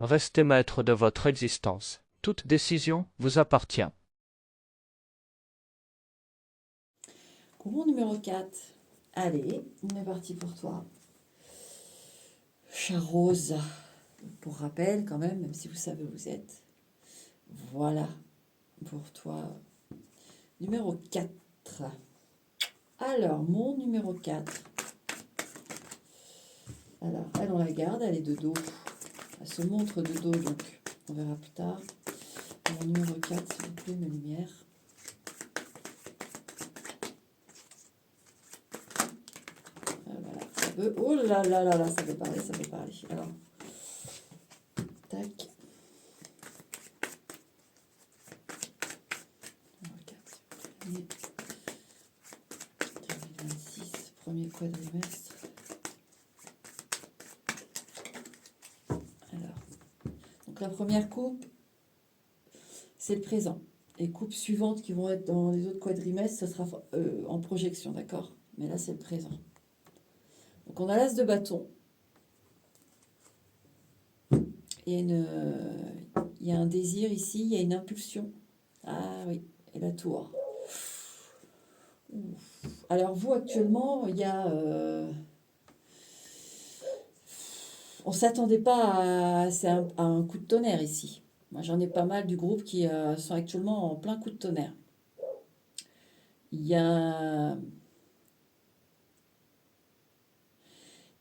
Restez maître de votre existence. Toute décision vous appartient. Courant numéro 4. Allez, on est parti pour toi. Chat rose. Pour rappel, quand même si vous savez où vous êtes. Voilà, pour toi. Numéro 4. Alors, mon numéro 4. Alors, elle, on la garde, elle est de dos. Elle se montre de dos, donc on verra plus tard. Mon numéro 4, s'il vous plaît, mes lumières. Voilà, ça veut... Oh là là là là, ça veut parler, ça veut parler. Alors, tac. Numéro 4, 2026, premier quadrimestre. Alors, donc la première coupe, c'est le présent. Les coupes suivantes qui vont être dans les autres quadrimestres, ça sera en projection, d'accord? Mais là, c'est le présent. Donc, on a l'as de bâton. Il y a un désir ici, il y a une impulsion. Ah oui, et la tour. Ouf. Alors, vous, actuellement, il y a... on ne s'attendait pas à un coup de tonnerre ici. Moi, j'en ai pas mal du groupe qui sont actuellement en plein coup de tonnerre. Il y a...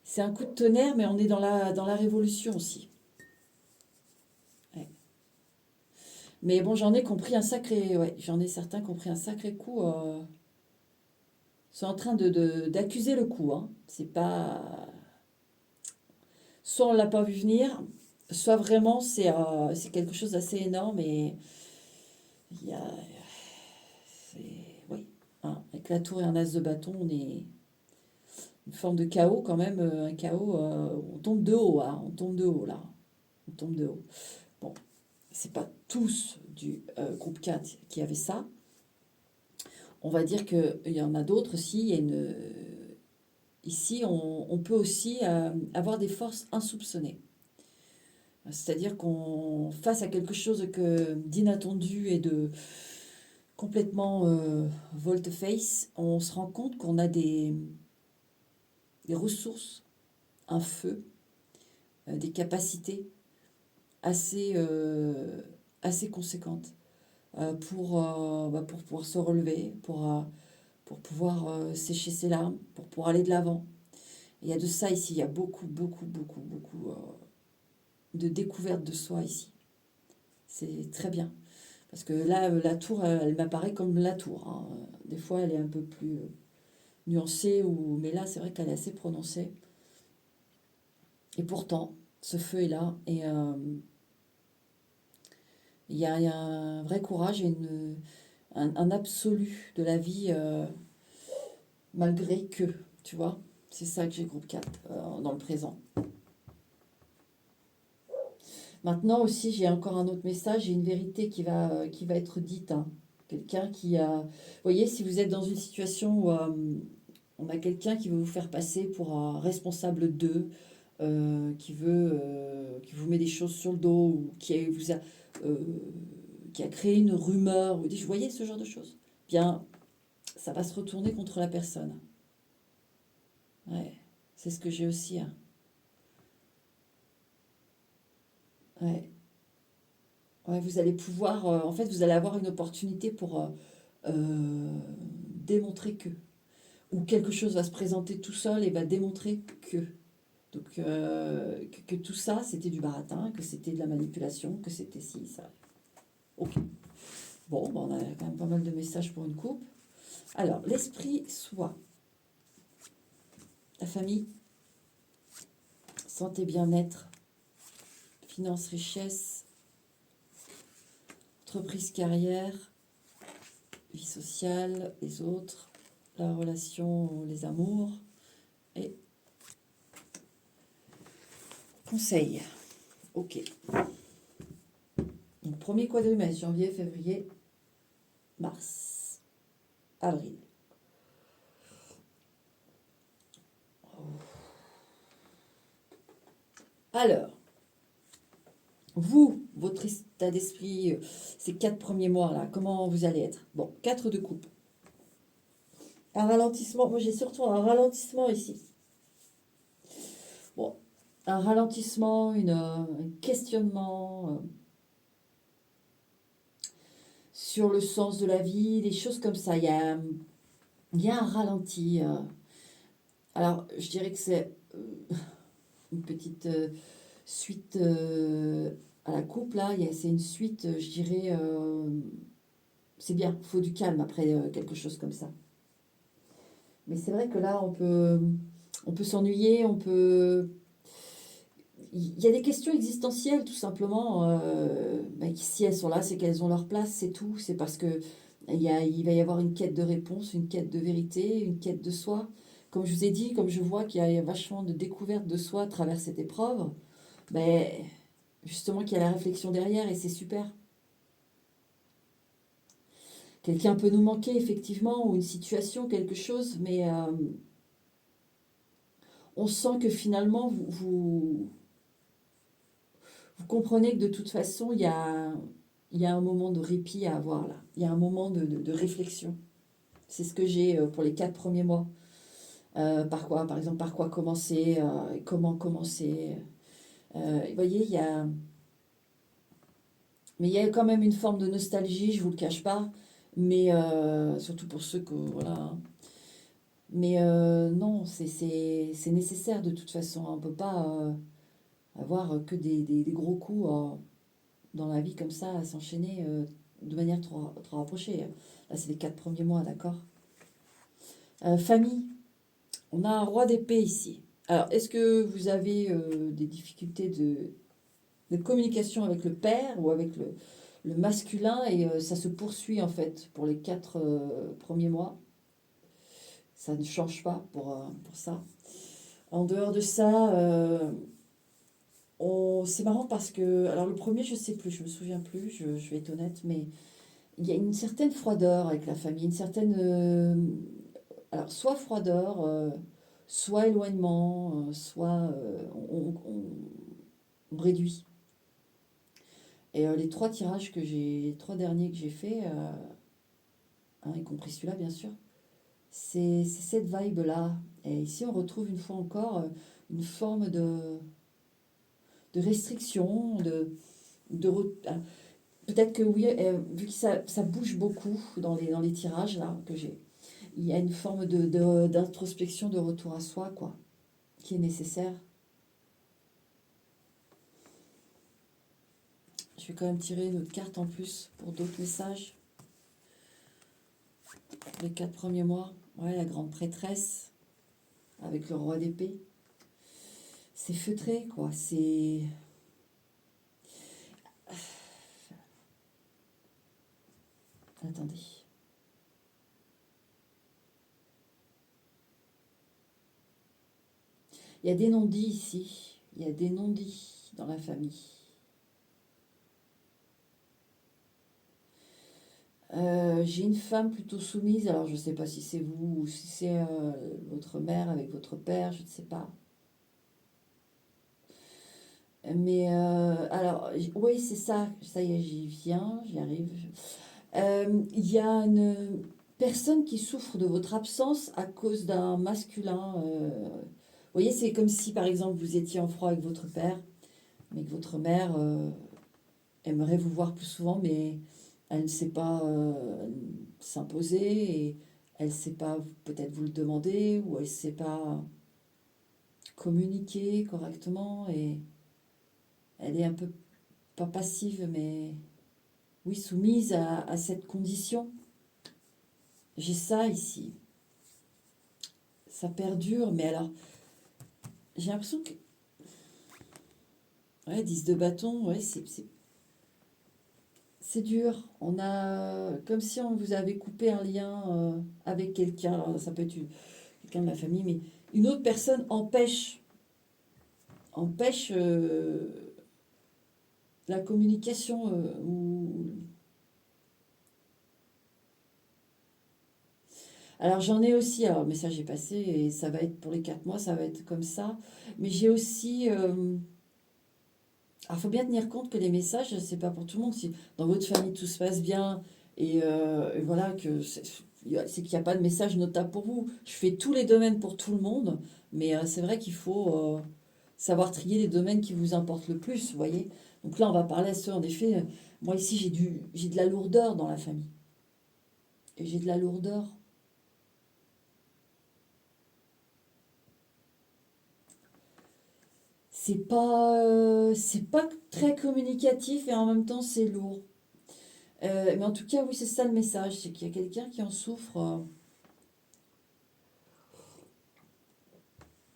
C'est un coup de tonnerre, mais on est dans la révolution aussi. Ouais. Mais bon, j'en ai compris un sacré... Ouais, j'en ai certains qui ont pris un sacré coup. Sont en train d'accuser le coup. Hein. C'est pas... Soit on ne l'a pas vu venir, soit vraiment c'est quelque chose d'assez énorme et il y a... Oui. Hein, avec la tour et un as de bâton, on est une forme de chaos quand même, un chaos, on tombe de haut, hein, on tombe de haut là, on tombe de haut. Bon, c'est pas tous du groupe 4 qui avaient ça. On va dire qu'il y en a d'autres aussi. Il y a une, ici, on peut aussi avoir des forces insoupçonnées. C'est-à-dire qu'on face à quelque chose d'inattendu et de complètement volte-face, on se rend compte qu'on a des ressources, un feu, des capacités assez, assez conséquentes pour pouvoir se relever, pour pouvoir sécher ses larmes, pour pouvoir aller de l'avant. Il y a de ça ici, il y a beaucoup, beaucoup, beaucoup, beaucoup de découverte de soi ici. C'est très bien. Parce que là, la tour, elle m'apparaît comme la tour. Hein. Des fois, elle est un peu plus nuancée, mais là, c'est vrai qu'elle est assez prononcée. Et pourtant, ce feu est là. Et il y a un vrai courage et un absolu de la vie, malgré que, tu vois. C'est ça que j'ai groupe 4 dans le présent. Maintenant aussi, j'ai encore un autre message, j'ai une vérité qui va être dite. Hein. Quelqu'un qui a... Vous voyez, si vous êtes dans une situation où on a quelqu'un qui veut vous faire passer pour un responsable d'eux, qui vous met des choses sur le dos, ou euh, qui a créé une rumeur, vous voyez ce genre de choses, bien, ça va se retourner contre la personne. Ouais, c'est ce que j'ai aussi. Hein. Ouais. Ouais, vous allez pouvoir, en fait, vous allez avoir une opportunité pour démontrer que, ou quelque chose va se présenter tout seul et va démontrer que. Donc, que tout ça, c'était du baratin, que c'était de la manipulation, que c'était ci, ça. Ok. Bon, ben, on a quand même pas mal de messages pour une coupe. Alors, l'esprit soi, la famille, santé, bien-être, finance, richesse, entreprise, carrière, vie sociale, les autres, la relation, les amours et conseil. Ok. Donc, premier quadrimestre, janvier, février, mars, avril. Alors, Vous, votre état d'esprit, ces 4 premiers mois là, comment vous allez être? Bon, 4 de coupe. Un ralentissement, moi j'ai surtout un ralentissement ici. Bon, un ralentissement, un questionnement sur le sens de la vie, des choses comme ça. Il y a un ralenti. Alors, je dirais que c'est une petite suite à la coupe, là. C'est une suite, je dirais, c'est bien, il faut du calme après quelque chose comme ça. Mais c'est vrai que là, on peut s'ennuyer, on peut... Il y a des questions existentielles, tout simplement. Si elles sont là, c'est qu'elles ont leur place, c'est tout. C'est parce que il va y avoir une quête de réponse, une quête de vérité, une quête de soi. Comme je vous ai dit, comme je vois qu'il y a vachement de découverte de soi à travers cette épreuve, ben, justement qu'il y a la réflexion derrière et c'est super. Quelqu'un peut nous manquer, effectivement, ou une situation, quelque chose, mais on sent que finalement, vous comprenez que de toute façon, il y a un moment de répit à avoir là. Il y a un moment de réflexion. C'est ce que j'ai pour les 4 premiers mois. Par quoi, par exemple, par quoi commencer, comment commencer. Vous voyez, mais il y a quand même une forme de nostalgie, je vous le cache pas. Mais surtout pour ceux que, voilà, hein. Mais non, c'est nécessaire de toute façon. On ne peut pas avoir que des gros coups dans la vie comme ça, à s'enchaîner de manière trop rapprochée. Là, c'est les 4 premiers mois, d'accord. Famille, on a un roi d'épée ici. Alors, est-ce que vous avez des difficultés de communication avec le père ou avec le masculin et ça se poursuit en fait pour les 4 premiers mois. Ça ne change pas pour ça. En dehors de ça, c'est marrant parce que, alors le premier, je sais plus, je me souviens plus, je vais être honnête, mais il y a une certaine froideur avec la famille, une certaine, alors soit froideur, soit éloignement, soit on réduit. Et les 3 derniers que j'ai fait, y compris celui-là bien sûr, c'est cette vibe-là. Et ici on retrouve une fois encore une forme de restriction, ah, peut-être que oui, vu que ça bouge beaucoup dans les tirages là que j'ai, il y a une forme d'introspection, de retour à soi, quoi, qui est nécessaire. Je vais quand même tirer une autre carte en plus pour d'autres messages. Les 4 premiers mois. Ouais, la grande prêtresse avec le roi d'épée. C'est feutré, quoi. C'est... Attendez. Il y a des non-dits ici. Il y a des non-dits dans la famille. J'ai une femme plutôt soumise. Alors, je ne sais pas si c'est vous ou si c'est votre mère avec votre père. Je ne sais pas. Mais alors, oui, c'est ça. Ça y est, j'y viens. J'y arrive. Il y a une personne qui souffre de votre absence à cause d'un masculin. Vous voyez, c'est comme si, par exemple, vous étiez en froid avec votre père, mais que votre mère aimerait vous voir plus souvent, mais elle ne sait pas s'imposer et elle ne sait pas peut-être vous le demander ou elle ne sait pas communiquer correctement et elle est un peu, pas passive, mais oui, soumise à cette condition. J'ai ça ici. Ça perdure, mais alors, j'ai l'impression que... Ouais, 10 de bâton, ouais, c'est dur. On a... Comme si on vous avait coupé un lien avec quelqu'un. Alors, ça peut être quelqu'un de la famille, mais une autre personne empêche la communication. Alors, j'en ai aussi, alors le message est passé et ça va être pour les 4 mois, ça va être comme ça. Mais j'ai aussi... Alors, il faut bien tenir compte que les messages, c'est pas pour tout le monde. Si dans votre famille tout se passe bien et voilà, que c'est qu'il n'y a pas de message notable pour vous. Je fais tous les domaines pour tout le monde, mais c'est vrai qu'il faut savoir trier les domaines qui vous importent le plus, vous voyez. Donc là, on va parler à ceux, en effet, moi ici, j'ai de la lourdeur dans la famille. Et j'ai de la lourdeur. C'est pas très communicatif et en même temps, c'est lourd. Mais en tout cas, oui, c'est ça le message, c'est qu'il y a quelqu'un qui en souffre.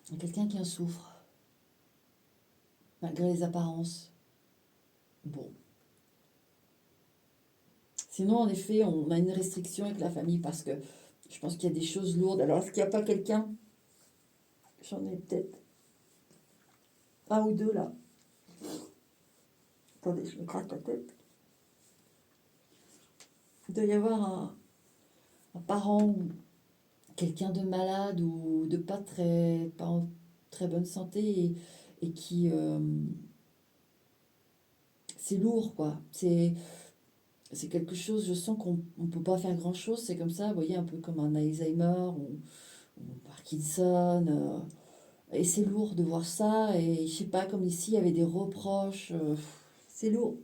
Il y a quelqu'un qui en souffre, malgré les apparences. Bon. Sinon, en effet, on a une restriction avec la famille parce que je pense qu'il y a des choses lourdes. Alors, est-ce qu'il n'y a pas quelqu'un? J'en ai peut-être un ou deux là. Attendez, je me gratte la tête. Il doit y avoir un parent ou quelqu'un de malade ou de pas en très bonne santé et qui. C'est lourd, quoi. C'est quelque chose, je sens qu'on ne peut pas faire grand-chose. C'est comme ça, vous voyez, un peu comme un Alzheimer ou Parkinson. Et c'est lourd de voir ça. Et je sais pas, comme ici, il y avait des reproches. C'est lourd.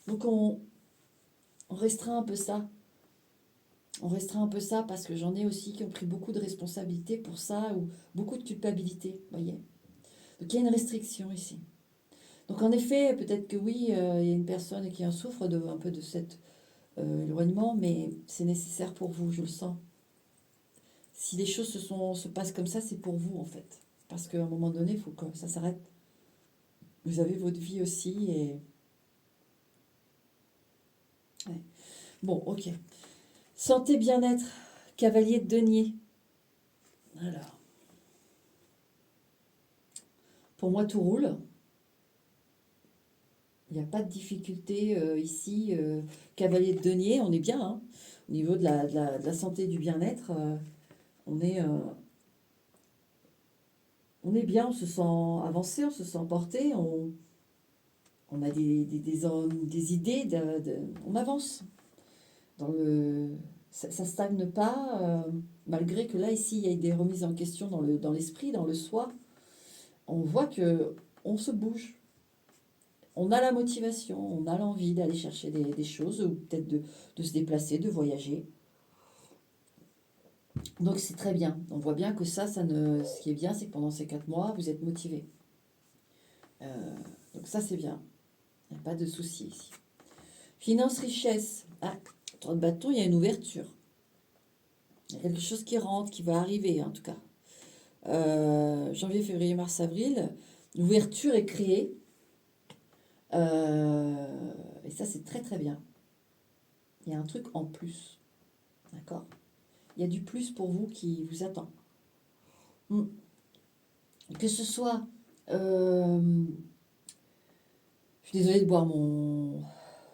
Donc on restreint un peu ça. On restreint un peu ça parce que j'en ai aussi qui ont pris beaucoup de responsabilités pour ça ou beaucoup de culpabilité, vous voyez. Donc il y a une restriction ici. Donc en effet, peut-être que oui, il y a une personne qui en souffre un peu de cet éloignement, mais c'est nécessaire pour vous, je le sens. Si les choses se passent comme ça, c'est pour vous en fait. Parce qu'à un moment donné, il faut que ça s'arrête. Vous avez votre vie aussi et... ouais. Bon, ok. Santé, bien-être, cavalier de denier. Alors, pour moi, tout roule. Il n'y a pas de difficulté ici. Cavalier de denier, on est bien. Hein. Au niveau de la santé et du bien-être, on est, euh, on est bien, on se sent avancé, on se sent porté, on a des idées, on avance. Ça stagne pas, malgré que là, ici, il y a des remises en question dans l'esprit, dans le soi. On voit que on se bouge. On a la motivation, on a l'envie d'aller chercher des choses, ou peut-être de se déplacer, de voyager. Donc c'est très bien. On voit bien que ce qui est bien, c'est que pendant ces 4 mois, vous êtes motivé. Donc ça, c'est bien. Il n'y a pas de souci ici. Finance, richesse. Ah, 30 bâtons, il y a une ouverture. Il y a quelque chose qui rentre, qui va arriver en tout cas. Janvier, février, mars, avril, l'ouverture est créée. Et ça, c'est très très bien. Il y a un truc en plus. D'accord? Il y a du plus pour vous qui vous attend. Que ce soit... je suis désolée de boire mon...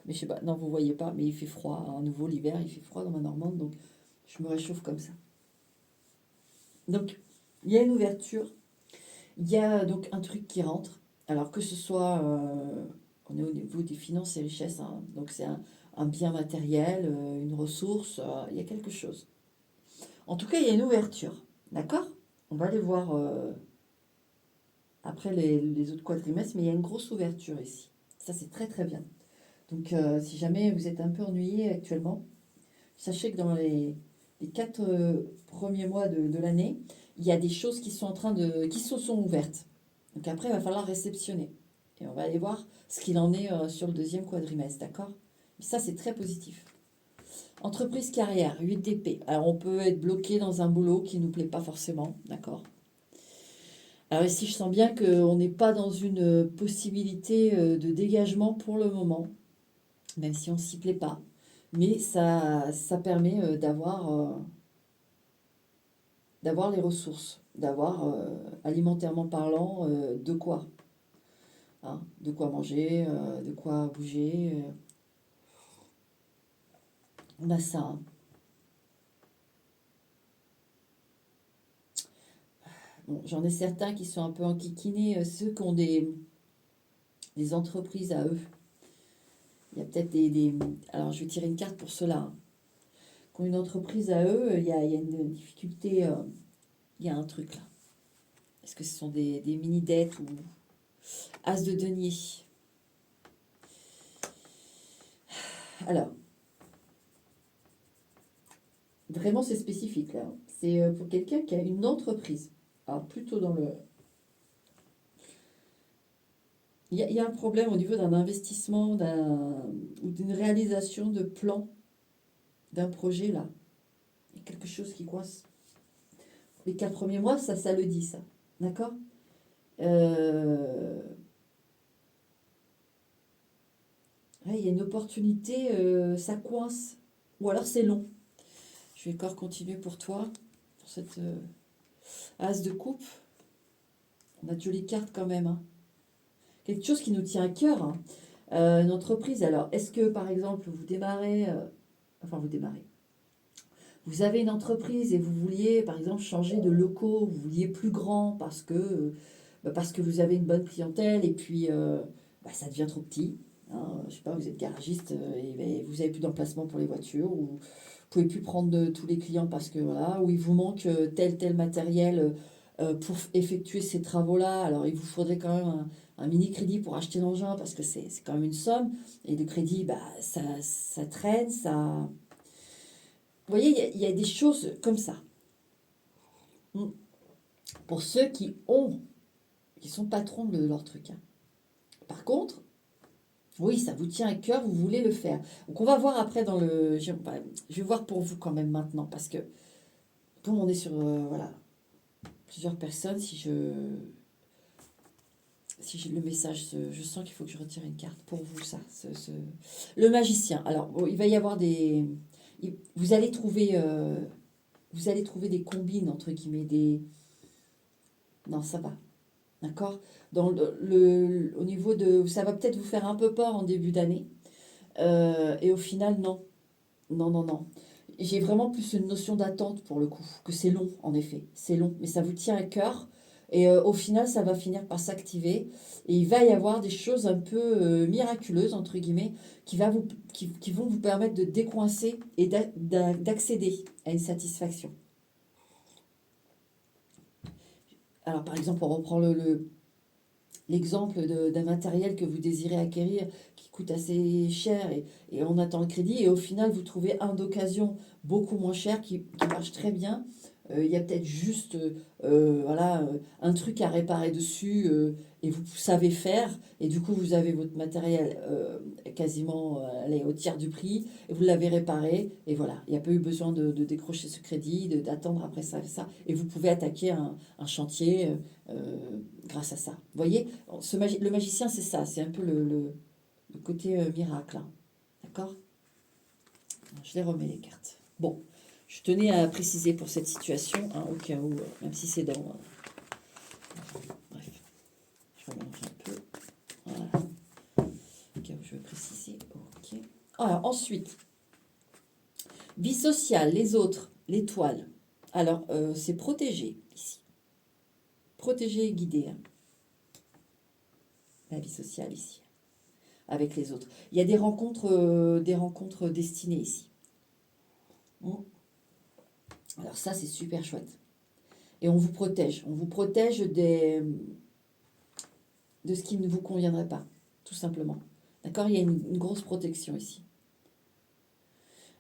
Mais je sais pas, non, vous voyez pas, mais il fait froid. À nouveau, l'hiver, il fait froid dans ma Normande, donc je me réchauffe comme ça. Donc, il y a une ouverture. Il y a donc un truc qui rentre. Alors que ce soit, on est au niveau des finances et richesses, hein, donc c'est un bien matériel, une ressource, il y a quelque chose. En tout cas, il y a une ouverture, d'accord? On va aller voir après les autres quadrimestres, mais il y a une grosse ouverture ici. Ça, c'est très très bien. Donc, si jamais vous êtes un peu ennuyé actuellement, sachez que dans les 4 premiers mois de l'année, il y a des choses qui sont qui se sont ouvertes. Donc après, il va falloir réceptionner. Et on va aller voir ce qu'il en est sur le deuxième quadrimestre, d'accord? Ça, c'est très positif. Entreprise carrière, 8 d'épée. Alors, on peut être bloqué dans un boulot qui ne nous plaît pas forcément, d'accord? Alors ici, je sens bien qu'on n'est pas dans une possibilité de dégagement pour le moment, même si on ne s'y plaît pas. Mais ça permet d'avoir les ressources, d'avoir, alimentairement parlant, de quoi. Hein, de quoi manger, de quoi bouger. On a ça. Hein. Bon, j'en ai certains qui sont un peu enquiquinés, ceux qui ont des entreprises à eux. Il y a peut-être alors, je vais tirer une carte pour cela. Hein. Qui ont une entreprise à eux, il y a une difficulté, il y a un truc là. Est-ce que ce sont des mini-dettes ou As de denier? Alors, vraiment, c'est spécifique là. C'est pour quelqu'un qui a une entreprise. Alors, plutôt dans le... Il y a un problème au niveau d'un investissement ou d'une réalisation de plan d'un projet là. Il y a quelque chose qui coince. Les 4 premiers mois, ça le dit, ça. D'accord il y a une opportunité, ça coince. Ou alors c'est long. Je vais encore continuer pour toi, pour cette as de coupe. On a de jolies cartes quand même. Hein. Quelque chose qui nous tient à cœur. Hein. Une entreprise, alors, est-ce que par exemple, vous démarrez, vous avez une entreprise et vous vouliez par exemple changer de locaux, vous vouliez plus grand parce que vous avez une bonne clientèle et puis ça devient trop petit. Hein, je sais pas, vous êtes garagiste et vous avez plus d'emplacement pour les voitures ou vous pouvez plus prendre tous les clients parce que voilà, ou il vous manque tel matériel pour effectuer ces travaux-là. Alors il vous faudrait quand même un mini crédit pour acheter l'engin parce que c'est quand même une somme et le crédit ça traîne, ça. Vous voyez, il y a des choses comme ça. Pour ceux qui sont patrons de leur truc. Hein. Par contre, oui, ça vous tient à cœur, vous voulez le faire. Donc on va voir après dans le... Je vais voir pour vous quand même maintenant, parce que comme on est sur voilà, plusieurs personnes, si le message, je sens qu'il faut que je retire une carte pour vous, ça. Le magicien. Alors, il va y avoir vous allez trouver des combines, entre guillemets, Non, ça va. D'accord. Au niveau de... Ça va peut-être vous faire un peu peur en début d'année. Et au final, non. Non, non, non. J'ai vraiment plus une notion d'attente pour le coup, que c'est long, en effet. C'est long, mais ça vous tient à cœur. Et au final, ça va finir par s'activer. Et il va y avoir des choses un peu miraculeuses, entre guillemets, qui vont vous permettre de décoincer et d'accéder à une satisfaction. Alors, par exemple, on reprend l'exemple d'un matériel que vous désirez acquérir qui coûte assez cher et on attend le crédit et au final vous trouvez un d'occasion beaucoup moins cher qui marche très bien. Il y a peut-être juste un truc à réparer dessus et vous savez faire et du coup vous avez votre matériel quasiment au tiers du prix et vous l'avez réparé et voilà, il n'y a pas eu besoin de décrocher ce crédit, d'attendre après ça et vous pouvez attaquer un chantier grâce à ça. Vous voyez, le magicien c'est ça, c'est un peu le côté miracle. Hein. D'accord. Je les remets les cartes. Bon. Je tenais à préciser pour cette situation, hein, au cas où, même si c'est dans... bref, je remélange un peu. Voilà. Au cas où je veux préciser. Ok. Alors, ensuite, vie sociale, les autres, l'étoile. Alors, c'est protégé, ici. Protégé et guidé. Hein. La vie sociale, ici. Avec les autres. Il y a des rencontres destinées, ici. Alors ça, c'est super chouette. Et on vous protège. On vous protège de ce qui ne vous conviendrait pas, tout simplement. D'accord. Il y a une grosse protection ici.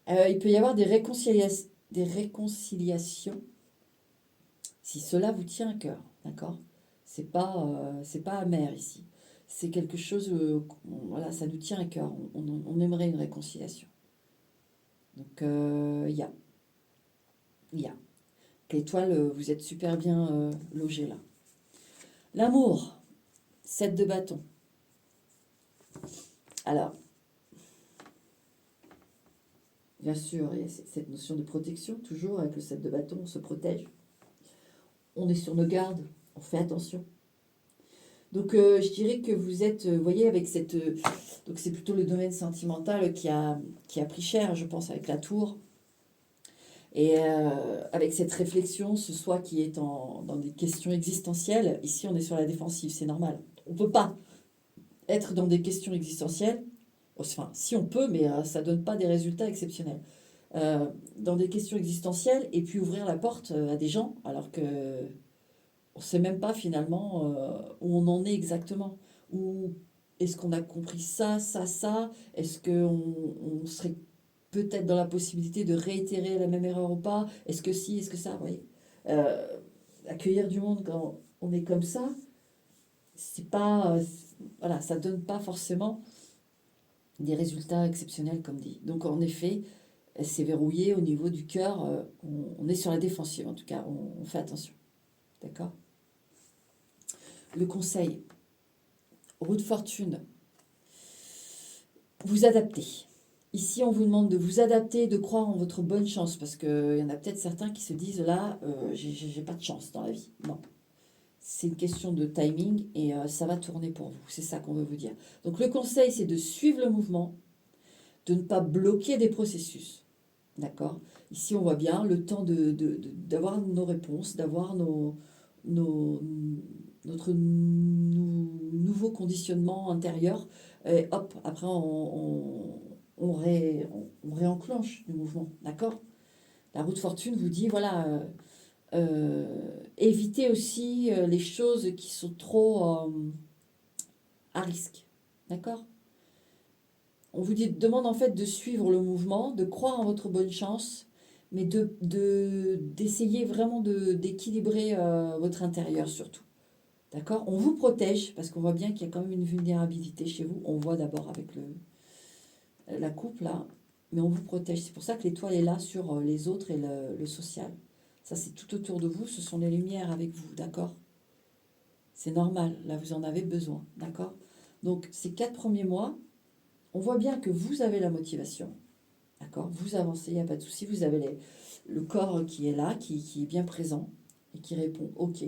Il peut y avoir des réconciliations si cela vous tient à cœur. D'accord. C'est pas amer ici. C'est quelque chose, voilà, ça nous tient à cœur. On aimerait une réconciliation. Donc, il y a. L'étoile, vous êtes super bien logé là. L'amour, 7 de bâton. Alors, bien sûr, il y a cette notion de protection, toujours avec le 7 de bâton, on se protège. On est sur nos gardes, on fait attention. Donc, je dirais que vous êtes, vous voyez, avec cette... donc, c'est plutôt le domaine sentimental qui a pris cher, je pense, avec la tour. Et avec cette réflexion, ce soi qui est dans des questions existentielles, ici on est sur la défensive, c'est normal. On ne peut pas être dans des questions existentielles, enfin, si on peut, mais ça ne donne pas des résultats exceptionnels. Dans des questions existentielles et puis ouvrir la porte à des gens alors que on ne sait même pas finalement où on en est exactement. Ou est-ce qu'on a compris ça, ça, ça? Est-ce qu'on serait peut-être dans la possibilité de réitérer la même erreur ou pas? Est-ce que si, est-ce que ça? Vous voyez. Euh, Accueillir du monde quand on est comme ça, c'est pas, voilà, ça donne pas forcément des résultats exceptionnels comme dit. Donc en effet, c'est verrouillé au niveau du cœur. On est sur la défensive en tout cas. On fait attention. D'accord? Le conseil, roue de fortune, vous adaptez. Ici, on vous demande de vous adapter, de croire en votre bonne chance, parce qu'il y en a peut-être certains qui se disent là, j'ai pas de chance dans la vie. Non, c'est une question de timing et ça va tourner pour vous. C'est ça qu'on veut vous dire. Donc le conseil, c'est de suivre le mouvement, de ne pas bloquer des processus. D'accord? Ici, on voit bien le temps d'avoir nos réponses, d'avoir nos, notre nouveau conditionnement intérieur. Et hop, après, on réenclenche le mouvement. D'accord? La roue de fortune vous dit, voilà, évitez aussi les choses qui sont trop à risque. D'accord? On vous demande en fait de suivre le mouvement, de croire en votre bonne chance, mais d'essayer vraiment d'équilibrer votre intérieur surtout. D'accord? On vous protège, parce qu'on voit bien qu'il y a quand même une vulnérabilité chez vous. On voit d'abord avec la coupe là, mais on vous protège. C'est pour ça que l'étoile est là sur les autres et le social. Ça, c'est tout autour de vous, ce sont les lumières avec vous, d'accord? C'est normal, là vous en avez besoin, d'accord? Donc ces 4 premiers mois, on voit bien que vous avez la motivation, d'accord? Vous avancez, il n'y a pas de souci, vous avez le corps qui est là, qui est bien présent et qui répond OK.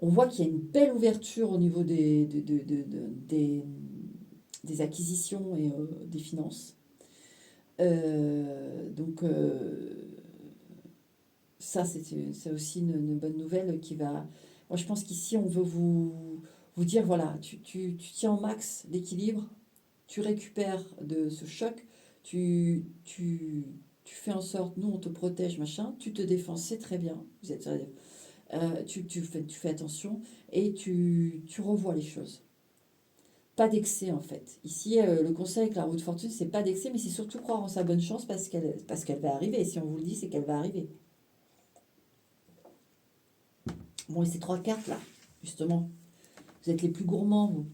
On voit qu'il y a une belle ouverture au niveau des acquisitions et des finances. Donc ça, c'est aussi une bonne nouvelle qui va... Moi, je pense qu'ici, on veut vous dire, voilà, tu tiens au max l'équilibre, tu récupères de ce choc, tu fais en sorte, nous, on te protège, machin, tu te défends, c'est très bien, vous êtes, tu fais attention et tu revois les choses. Pas d'excès, en fait. Ici, le conseil avec la roue de fortune, c'est pas d'excès, mais c'est surtout croire en sa bonne chance parce qu'elle va arriver. Si on vous le dit, c'est qu'elle va arriver. Bon, et ces 3 cartes là, justement, vous êtes les plus gourmands, vous.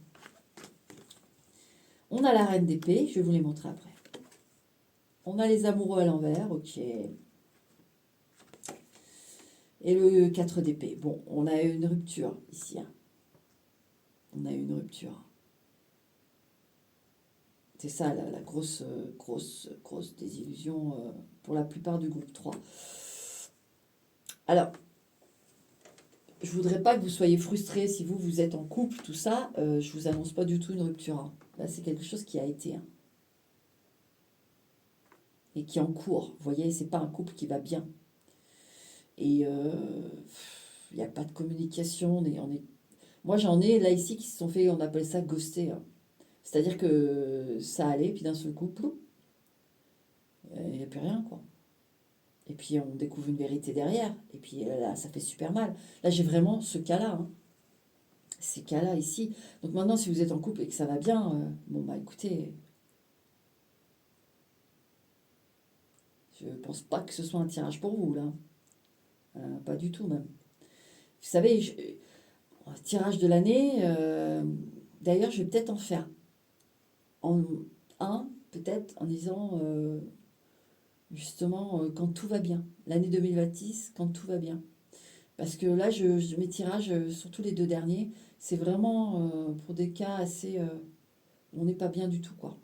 On a la reine d'épée, je vais vous les montrer après. On a les amoureux à l'envers, ok. Et le 4 d'épée. Bon, on a une rupture ici. Hein. On a une rupture. C'est ça la grosse désillusion pour la plupart du groupe 3. Alors, je voudrais pas que vous soyez frustrés si vous êtes en couple, tout ça. Je vous annonce pas du tout une rupture. Hein. Là, c'est quelque chose qui a été. Hein. Et qui est en cours. Vous voyez, c'est pas un couple qui va bien. Et il n'y a pas de communication. Moi, j'en ai là ici qui se sont fait, on appelle ça ghoster. Hein. C'est-à-dire que ça allait, puis d'un seul coup, il n'y a plus rien, quoi. Et puis on découvre une vérité derrière. Et puis là, ça fait super mal. Là, j'ai vraiment ce cas-là. Hein. Ces cas-là ici. Donc maintenant, si vous êtes en couple et que ça va bien, bon, bah écoutez, je pense pas que ce soit un tirage pour vous, là. Pas du tout, même. Vous savez, un tirage de l'année, d'ailleurs, je vais peut-être en faire un, peut-être, en disant, justement, quand tout va bien. L'année 2026, quand tout va bien. Parce que là, mes tirages, surtout les 2 derniers, c'est vraiment pour des cas assez... on n'est pas bien du tout, quoi.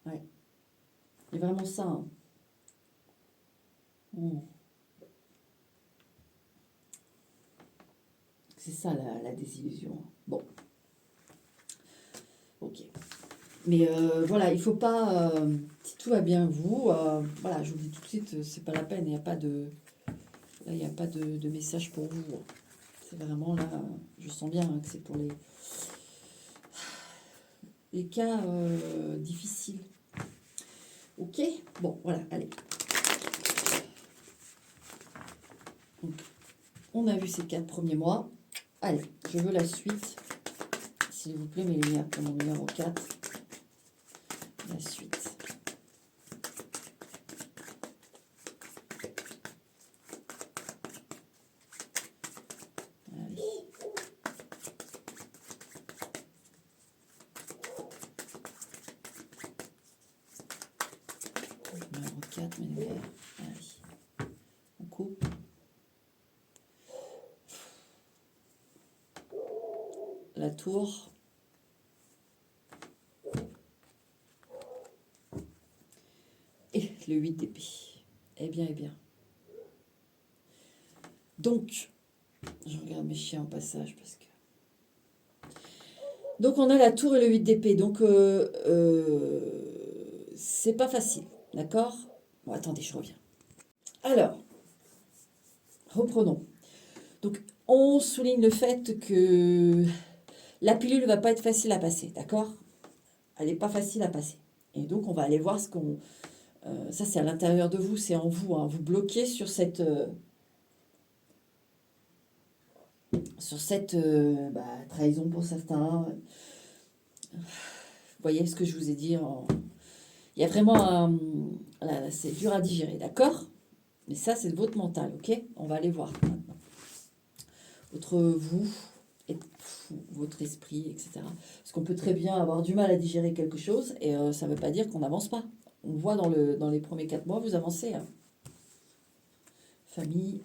Ouais. C'est vraiment ça. Hein. C'est ça la désillusion. Bon, ok. Mais voilà, il faut pas... si tout va bien, vous, voilà, je vous dis tout de suite, c'est pas la peine, il n'y a pas de... Là, il n'y a pas de message pour vous. C'est vraiment là, je sens bien hein, que c'est pour les cas difficiles. Ok, bon, voilà, allez. Donc, on a vu ces 4 premiers mois. Allez, je veux la suite. S'il vous plaît, mes lumières pour mon numéro 4. La suite. Allez. Numéro 4, mes lumières. Allez. On coupe. La tour. Et le 8 d'épée. Eh bien, eh bien. Donc, je regarde mes chiens en passage parce que... Donc, on a la tour et le 8 d'épée. Donc, c'est pas facile. D'accord? Bon, attendez, je reviens. Alors, reprenons. Donc, on souligne le fait que la pilule ne va pas être facile à passer. D'accord? Elle n'est pas facile à passer. Et donc, on va aller voir ce qu'on... ça, c'est à l'intérieur de vous, c'est en vous. Hein. Vous bloquez sur cette... trahison pour certains. Vous voyez ce que je vous ai dit Il y a vraiment un... Là, c'est dur à digérer, d'accord? Mais ça, c'est votre mental, ok? On va aller voir maintenant. Votre vous, et votre esprit, etc. Parce qu'on peut très bien avoir du mal à digérer quelque chose et ça ne veut pas dire qu'on n'avance pas. On voit dans les premiers 4 mois, vous avancez. Hein. Famille,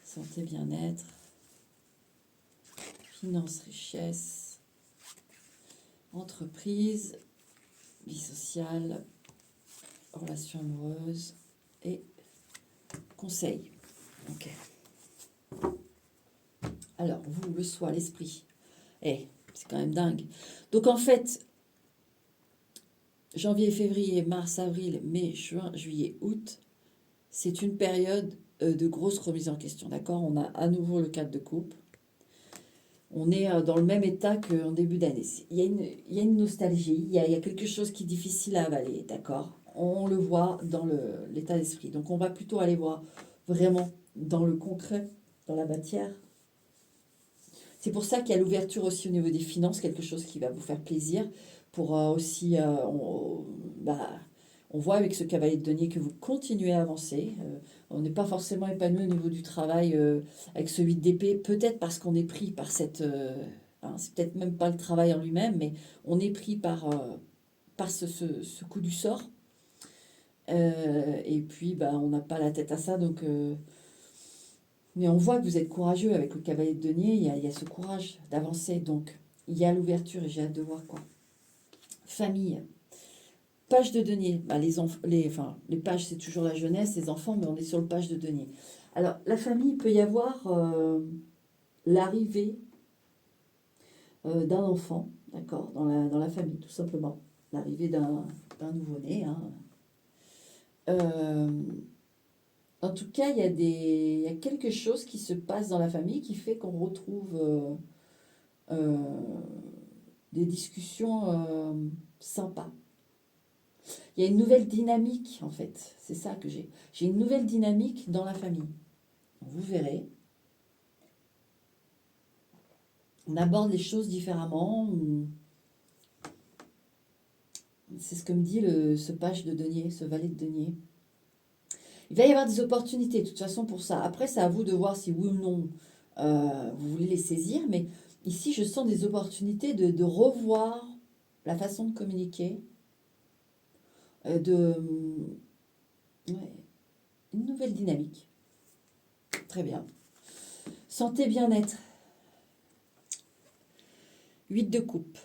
santé, bien-être, finance, richesse, entreprise, vie sociale, relations amoureuses et conseil. Ok. Alors, vous, le soi, l'esprit. C'est quand même dingue. Donc, en fait, janvier, février, mars, avril, mai, juin, juillet, août, c'est une période de grosse remise en question. D'accord? On a à nouveau le cadre de coupe. On est dans le même état qu'en début d'année. Il y a une nostalgie, il y a quelque chose qui est difficile à avaler. D'accord? On le voit dans l'état d'esprit. Donc, on va plutôt aller voir vraiment dans le concret, dans la matière. C'est pour ça qu'il y a l'ouverture aussi au niveau des finances, quelque chose qui va vous faire plaisir. Pour aussi, on voit avec ce cavalier de denier que vous continuez à avancer. On n'est pas forcément épanoui au niveau du travail avec ce 8 d'épée, peut-être parce qu'on est pris par cette... c'est peut-être même pas le travail en lui-même, mais on est pris par ce coup du sort. Et puis, on n'a pas la tête à ça, donc... mais on voit que vous êtes courageux avec le cavalier de denier, il y a ce courage d'avancer, donc il y a l'ouverture et j'ai hâte de voir quoi. Famille, page de denier, les pages c'est toujours la jeunesse, les enfants, mais on est sur le page de denier. Alors la famille, il peut y avoir l'arrivée d'un enfant, d'accord, dans la famille tout simplement, l'arrivée d'un nouveau-né. Hein. En tout cas, il y a quelque chose qui se passe dans la famille qui fait qu'on retrouve des discussions sympas. Il y a une nouvelle dynamique, en fait. C'est ça que j'ai. J'ai une nouvelle dynamique dans la famille. Vous verrez. On aborde les choses différemment. C'est ce que me dit ce page de denier, ce valet de denier. Il va y avoir des opportunités, de toute façon, pour ça. Après, c'est à vous de voir si oui ou non vous voulez les saisir. Mais ici, je sens des opportunités de revoir la façon de communiquer, une nouvelle dynamique. Très bien. Santé, bien-être. 8 de coupe.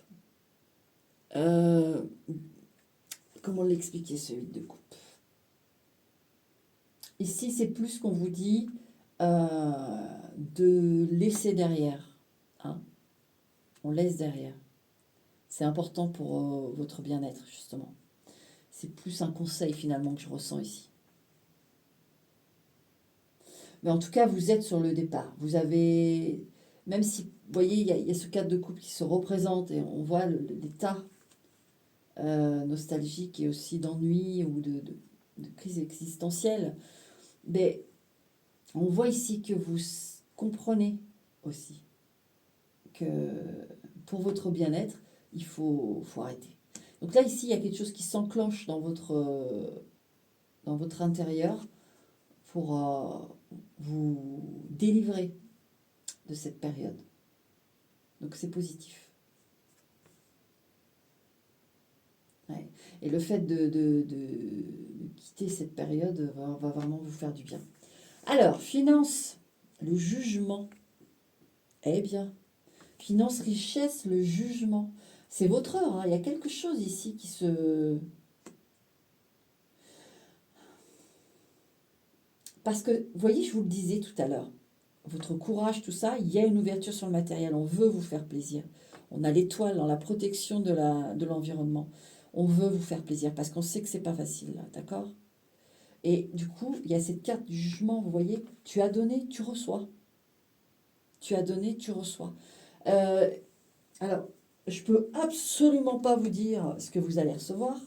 Comment l'expliquer, ce 8 de coupe? Ici, c'est plus qu'on vous dit de laisser derrière. Hein. On laisse derrière. C'est important pour votre bien-être, justement. C'est plus un conseil, finalement, que je ressens ici. Mais en tout cas, vous êtes sur le départ. Vous avez, même si, vous voyez, il y a ce cadre de couple qui se représente et on voit l'état nostalgique et aussi d'ennui ou de crise existentielle. Mais on voit ici que vous comprenez aussi que pour votre bien-être, il faut arrêter. Donc là, ici, il y a quelque chose qui s'enclenche dans votre intérieur pour vous délivrer de cette période. Donc c'est positif. Ouais. Et le fait de quitter cette période va vraiment vous faire du bien. Alors, finance, le jugement. Eh bien, finance, richesse, le jugement. C'est votre heure, hein. Il y a quelque chose ici qui se... Parce que, vous voyez, je vous le disais tout à l'heure, votre courage, tout ça, il y a une ouverture sur le matériel. On veut vous faire plaisir. On a l'étoile dans la protection de l'environnement. On veut vous faire plaisir parce qu'on sait que c'est pas facile, là, d'accord? Et du coup, il y a cette carte du jugement, vous voyez, tu as donné, tu reçois. Tu as donné, tu reçois. Euh, alors, je peux absolument pas vous dire ce que vous allez recevoir,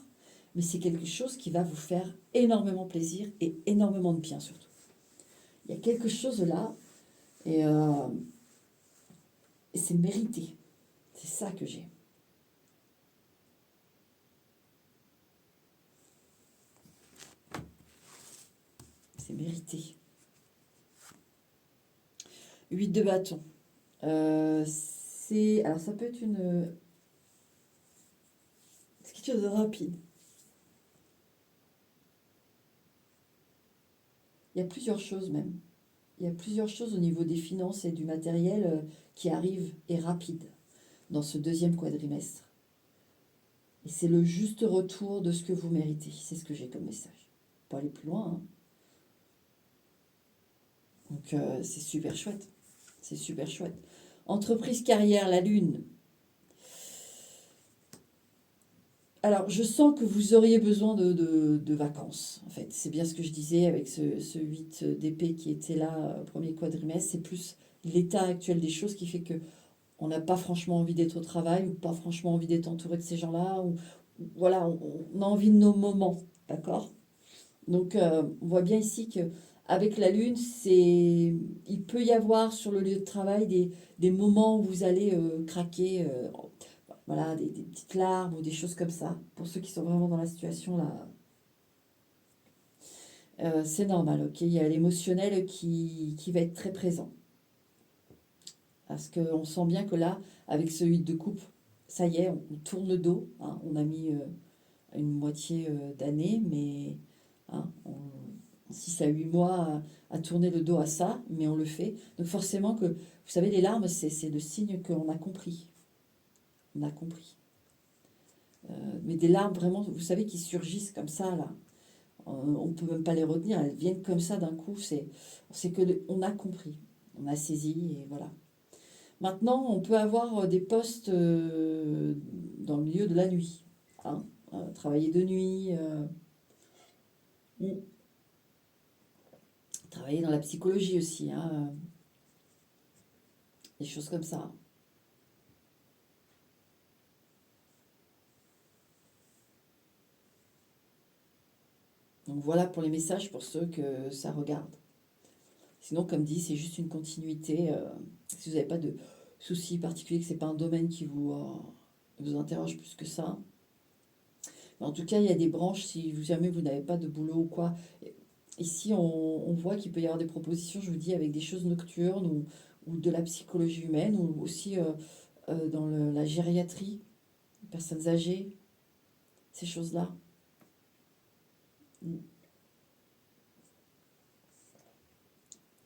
mais c'est quelque chose qui va vous faire énormément plaisir et énormément de bien surtout. Il y a quelque chose là et c'est mérité. C'est ça que j'ai. C'est mérité. 8 de bâton. Alors ça peut être c'est quelque chose de rapide. Il y a plusieurs choses même. Il y a plusieurs choses au niveau des finances et du matériel qui arrivent et rapides dans ce deuxième quadrimestre. Et c'est le juste retour de ce que vous méritez. C'est ce que j'ai comme message. Pas aller plus loin, hein. Donc c'est super chouette. C'est super chouette. Entreprise, carrière, la lune. Alors, je sens que vous auriez besoin de vacances, en fait. C'est bien ce que je disais avec ce 8 d'épée qui était là, premier quadrimestre. C'est plus l'état actuel des choses qui fait que on n'a pas franchement envie d'être au travail ou pas franchement envie d'être entouré de ces gens-là. Ou voilà, on a envie de nos moments, d'accord? Donc, on voit bien ici que avec la lune, il peut y avoir sur le lieu de travail des moments où vous allez craquer. Voilà, des petites larmes ou des choses comme ça. Pour ceux qui sont vraiment dans la situation là, c'est normal, ok? Il y a l'émotionnel qui va être très présent. Parce qu'on sent bien que là, avec ce 8 de coupe, ça y est, on tourne le dos, hein. On a mis une moitié d'année, mais hein, 6 à 8 mois à tourner le dos à ça, mais on le fait. Donc forcément que, vous savez, les larmes, c'est le signe qu'on a compris. On a compris. Mais des larmes vraiment, vous savez, qui surgissent comme ça, là. On ne peut même pas les retenir, elles viennent comme ça d'un coup. C'est que on a compris, on a saisi, et voilà. Maintenant, on peut avoir des postes dans le milieu de la nuit, hein, travailler de nuit, ou travailler dans la psychologie aussi, hein, des choses comme ça. Donc voilà pour les messages pour ceux que ça regarde. Sinon, comme dit, c'est juste une continuité. Si vous n'avez pas de soucis particuliers, que ce n'est pas un domaine qui vous interroge plus que ça. Mais en tout cas, il y a des branches, si jamais vous n'avez pas de boulot ou quoi. Ici, on voit qu'il peut y avoir des propositions, je vous dis, avec des choses nocturnes ou de la psychologie humaine ou aussi dans la gériatrie, les personnes âgées, ces choses-là.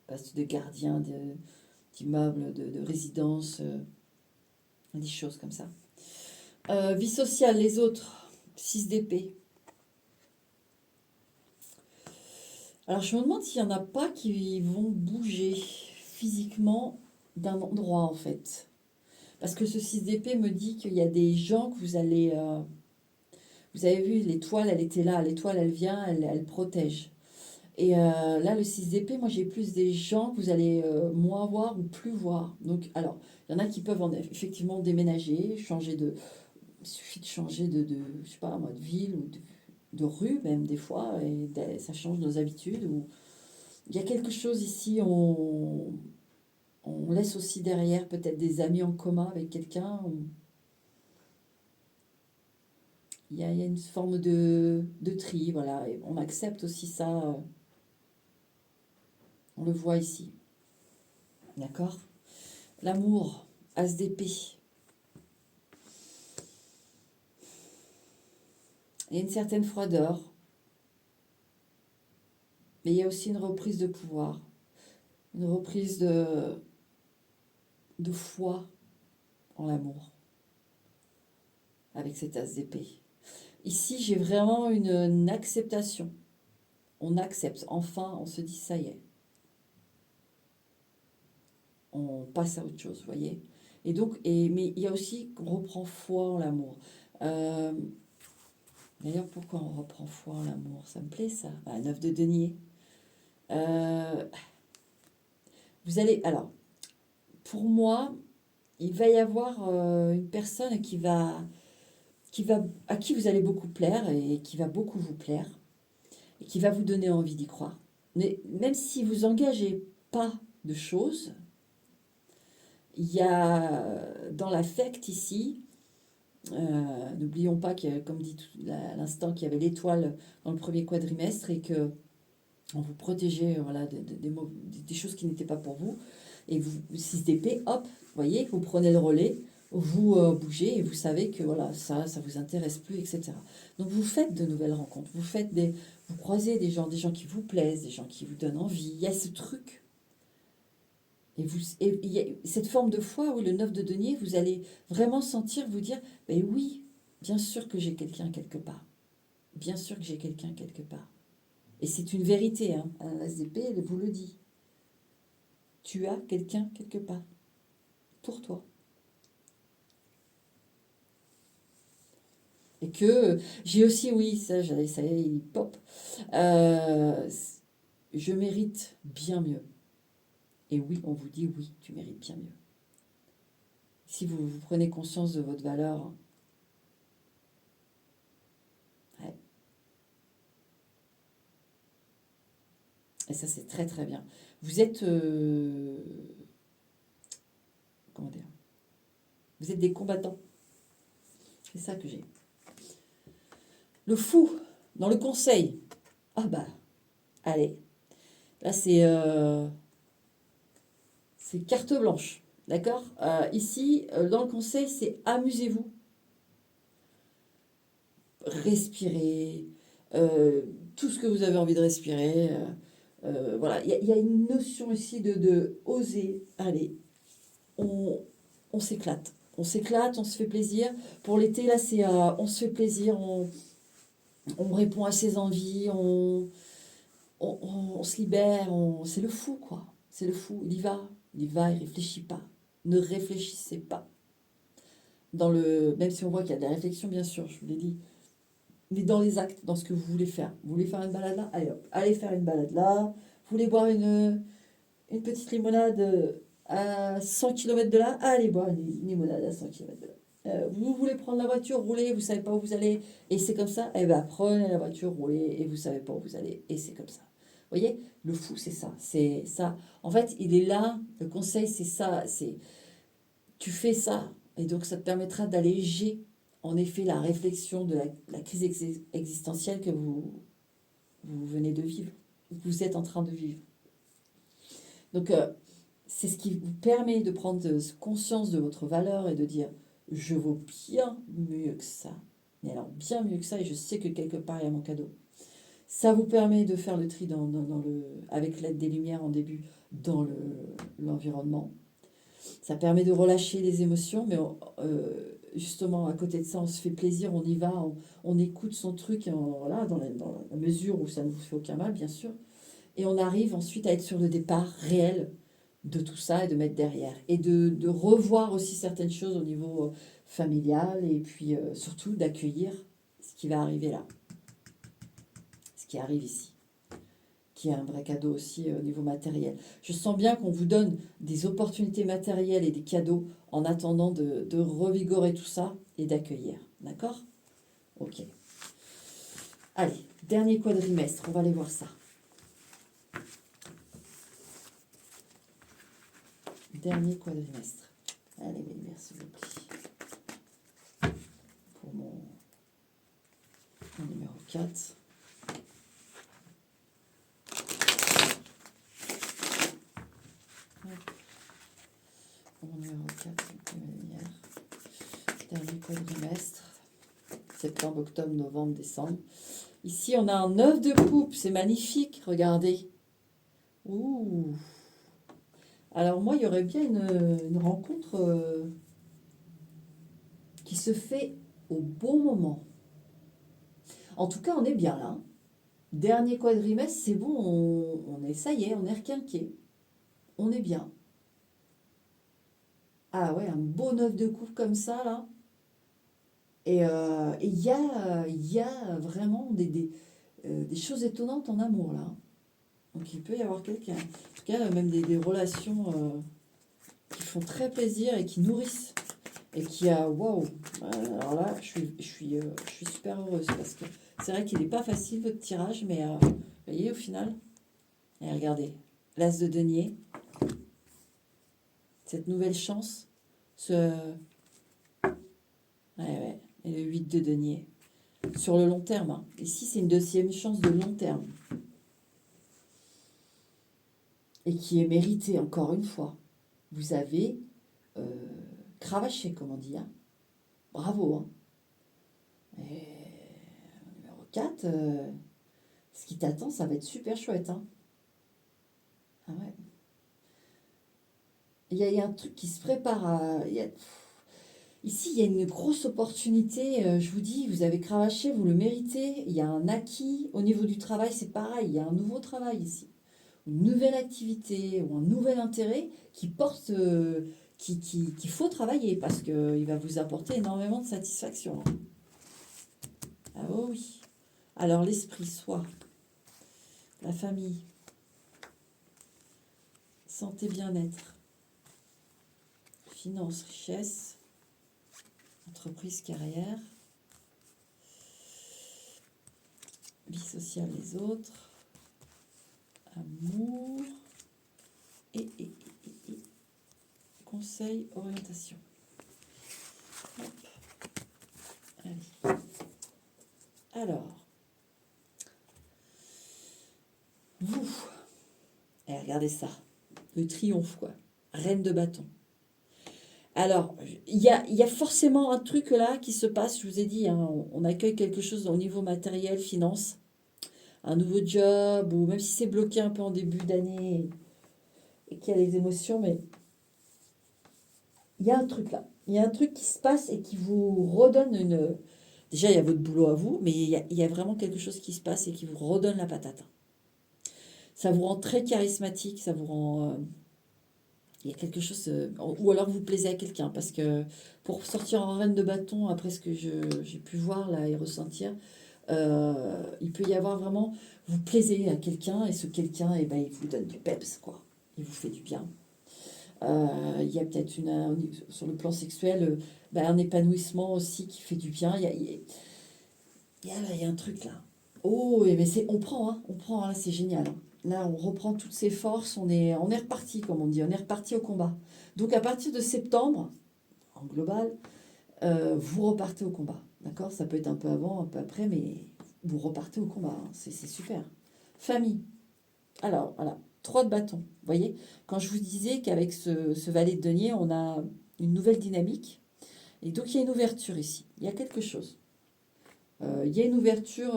Poste de gardien d'immeubles, de résidences, des choses comme ça. Vie sociale, les autres, 6 d'épée. Alors je me demande s'il n'y en a pas qui vont bouger physiquement d'un endroit en fait. Parce que ce 6 d'épée me dit qu'il y a des gens que vous allez... vous avez vu, l'étoile, elle était là. L'étoile, elle vient, elle protège. Et là, le 6 d'épée, moi j'ai plus des gens que vous allez moins voir ou plus voir. Donc, alors, il y en a qui peuvent effectivement déménager, changer de. Il suffit de changer je sais pas moi, de ville ou de rue même des fois, et ça change nos habitudes. Ou il y a quelque chose ici, on laisse aussi derrière peut-être des amis en commun avec quelqu'un. Il y a une forme de tri, voilà. Et on accepte aussi ça, on le voit ici. D'accord? L'amour, as d'épée. Il y a une certaine froideur, mais il y a aussi une reprise de pouvoir, une reprise de foi en l'amour, avec cet as d'épée. Ici, j'ai vraiment une acceptation. On accepte, enfin, on se dit ça y est. On passe à autre chose, vous voyez. Et donc, mais il y a aussi qu'on reprend foi en l'amour. Euh, D'ailleurs, pourquoi on reprend foi en l'amour? Ça me plaît, ça. 9 de denier. Euh, Vous allez... Alors, pour moi, il va y avoir une personne à qui vous allez beaucoup plaire et qui va beaucoup vous plaire et qui va vous donner envie d'y croire. Mais même si vous engagez pas de choses, il y a dans l'affect ici, n'oublions pas que, comme dit à l'instant, qu'il y avait l'étoile dans le premier quadrimestre et que on vous protégeait voilà, des choses qui n'étaient pas pour vous. Et vous, 6 d'épée, hop, vous voyez, vous prenez le relais, vous bougez et vous savez que voilà, ça vous intéresse plus, etc. Donc vous faites de nouvelles rencontres, vous croisez des gens qui vous plaisent, des gens qui vous donnent envie. Il y a ce truc. Et il y a cette forme de foi où le 9 de denier, vous allez vraiment sentir, vous dire, ben oui, bien sûr que j'ai quelqu'un quelque part. Bien sûr que j'ai quelqu'un quelque part. Et c'est une vérité, hein. La SDP, elle vous le dit. Tu as quelqu'un quelque part. Pour toi. Et que j'ai aussi, oui, ça y est, il pop. Euh, je mérite bien mieux. Et oui, on vous dit oui, tu mérites bien mieux. Si vous prenez conscience de votre valeur, ouais. Et ça c'est très très bien. Vous êtes, comment dire, vous êtes des combattants. C'est ça que j'ai. Le fou, dans le conseil. Ah bah, allez. Là c'est carte blanche. D'accord. Ici, dans le conseil, c'est amusez-vous. Respirez. Tout ce que vous avez envie de respirer. Voilà. Il y a une notion ici de oser. Allez, on, on s'éclate. On s'éclate, on se fait plaisir. Pour l'été, là, c'est on se fait plaisir, on répond à ses envies, on se libère, c'est le fou, quoi. C'est le fou. Il réfléchit pas. Ne réfléchissez pas. Même si on voit qu'il y a des réflexions, bien sûr, je vous l'ai dit, mais dans les actes, dans ce que vous voulez faire. Vous voulez faire une balade là? Allez hop, allez faire une balade là. Vous voulez boire une petite limonade à 100 km de là? Allez boire une limonade à 100 km de là. Vous voulez prendre la voiture, rouler, vous savez pas où vous allez, et c'est comme ça, eh ben prenez la voiture, roulez, et vous savez pas où vous allez, et c'est comme ça. Vous voyez, le fou, c'est ça, c'est ça. En fait, il est là, le conseil, c'est ça, c'est tu fais ça, et donc ça te permettra d'alléger, en effet, la réflexion de la crise existentielle que vous venez de vivre, que vous êtes en train de vivre. Donc, c'est ce qui vous permet de prendre conscience de votre valeur et de dire je vaux bien mieux que ça. Mais alors bien mieux que ça, et je sais que quelque part il y a mon cadeau. Ça vous permet de faire le tri avec l'aide des lumières en début dans l'environnement. Ça permet de relâcher les émotions, mais justement à côté de ça, on se fait plaisir, on y va, on écoute son truc, voilà, dans la mesure où ça ne vous fait aucun mal, bien sûr. Et on arrive ensuite à être sur le départ réel de tout ça et de mettre derrière. Et de revoir aussi certaines choses au niveau familial et puis surtout d'accueillir ce qui va arriver là, ce qui arrive ici, qui est un vrai cadeau aussi au niveau matériel. Je sens bien qu'on vous donne des opportunités matérielles et des cadeaux en attendant de revigorer tout ça et d'accueillir. D'accord? Ok. Allez, dernier quadrimestre, on va aller voir ça. Dernier quadrimestre. Allez, mes lumières, s'il vous plaît. Pour mon numéro 4. Mon numéro 4, mes lumières. Dernier quadrimestre. Septembre, octobre, novembre, décembre. Ici, on a un 9 de coupe. C'est magnifique, regardez. Ouh. Alors moi, il y aurait bien une rencontre qui se fait au bon moment. En tout cas, on est bien là. Hein. Dernier quadrimestre, c'est bon, on est, ça y est, on est requinqué. On est bien. Ah ouais, un beau 9 de coupe comme ça, là. Et il y a vraiment des choses étonnantes en amour, là. Donc il peut y avoir quelqu'un. En tout cas, même des relations qui font très plaisir et qui nourrissent. Et qui a, waouh, alors là, je suis super heureuse parce que c'est vrai qu'il n'est pas facile votre tirage, mais vous voyez au final, et regardez, l'as de denier, cette nouvelle chance, ouais, et le 8 de denier, sur le long terme. Hein. Ici, c'est une deuxième chance de long terme. Et qui est méritée, encore une fois. Vous avez cravaché, comme on dit. Hein. Bravo. Hein. Et numéro 4, ce qui t'attend, ça va être super chouette. Hein. Ah ouais. Il y a un truc qui se prépare Ici, il y a une grosse opportunité. Je vous dis, vous avez cravaché, vous le méritez. Il y a un acquis. Au niveau du travail, c'est pareil. Il y a un nouveau travail ici. Une nouvelle activité ou un nouvel intérêt qui porte, qu'il faut travailler parce qu'il va vous apporter énormément de satisfaction. Ah oh oui. Alors l'esprit, soi, la famille, santé, bien-être, finance, richesse, entreprise, carrière, vie sociale, les autres, amour et conseil, orientation. Hop. Allez. Alors, vous, et regardez ça, le triomphe, quoi. Reine de bâton. Alors, il y a forcément un truc là qui se passe, je vous ai dit, hein, on accueille quelque chose au niveau matériel, finance, un nouveau job, ou même si c'est bloqué un peu en début d'année et qu'il y a des émotions, mais il y a un truc là. Il y a un truc qui se passe et qui vous redonne une... Déjà, il y a votre boulot à vous, mais il y a vraiment quelque chose qui se passe et qui vous redonne la patate. Ça vous rend très charismatique, ça vous rend... il y a quelque chose... ou alors vous plaisez à quelqu'un, parce que pour sortir en reine de bâton, après ce que j'ai pu voir là et ressentir, il peut y avoir vraiment... Vous plaisez à quelqu'un et ce quelqu'un, eh ben, il vous donne du peps, quoi. Il vous fait du bien. Il y a peut-être sur le plan sexuel un épanouissement aussi qui fait du bien. Il y a un truc là. Oh, mais on prend, là, c'est génial. Hein. Là, on reprend toutes ses forces, on est reparti, comme on dit, on est reparti au combat. Donc à partir de septembre, en global, vous repartez au combat. D'accord? Ça peut être un peu avant, un peu après, mais vous repartez au combat. Hein. C'est super. Famille. Alors, voilà, 3 de bâton. Vous voyez, quand je vous disais qu'avec ce valet de denier, on a une nouvelle dynamique. Et donc, il y a une ouverture ici. Il y a quelque chose. Il y a une ouverture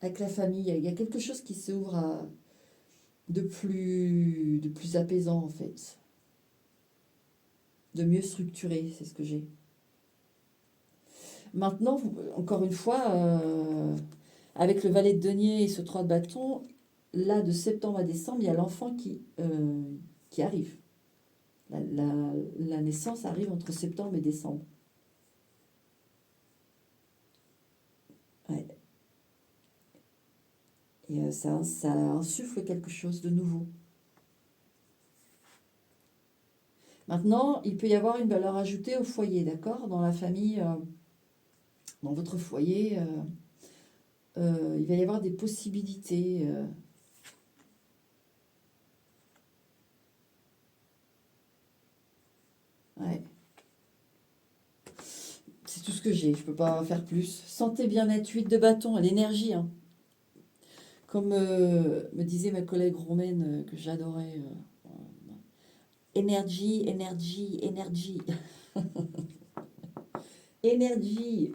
avec la famille. Il y a quelque chose qui s'ouvre de plus apaisant, en fait. De mieux structuré, c'est ce que j'ai. Maintenant, encore une fois, avec le valet de denier et ce 3 de bâton, là, de septembre à décembre, il y a l'enfant qui arrive. La naissance arrive entre septembre et décembre. Ouais. Et ça insuffle quelque chose de nouveau. Maintenant, il peut y avoir une valeur ajoutée au foyer, d'accord? Dans la famille, dans votre foyer, il va y avoir des possibilités. Ouais. C'est tout ce que j'ai, je ne peux pas faire plus. Santé, bien-être, 8 de bâton, l'énergie. Hein. Comme me disait ma collègue romaine que j'adorais. Énergie, énergie, énergie. Énergie.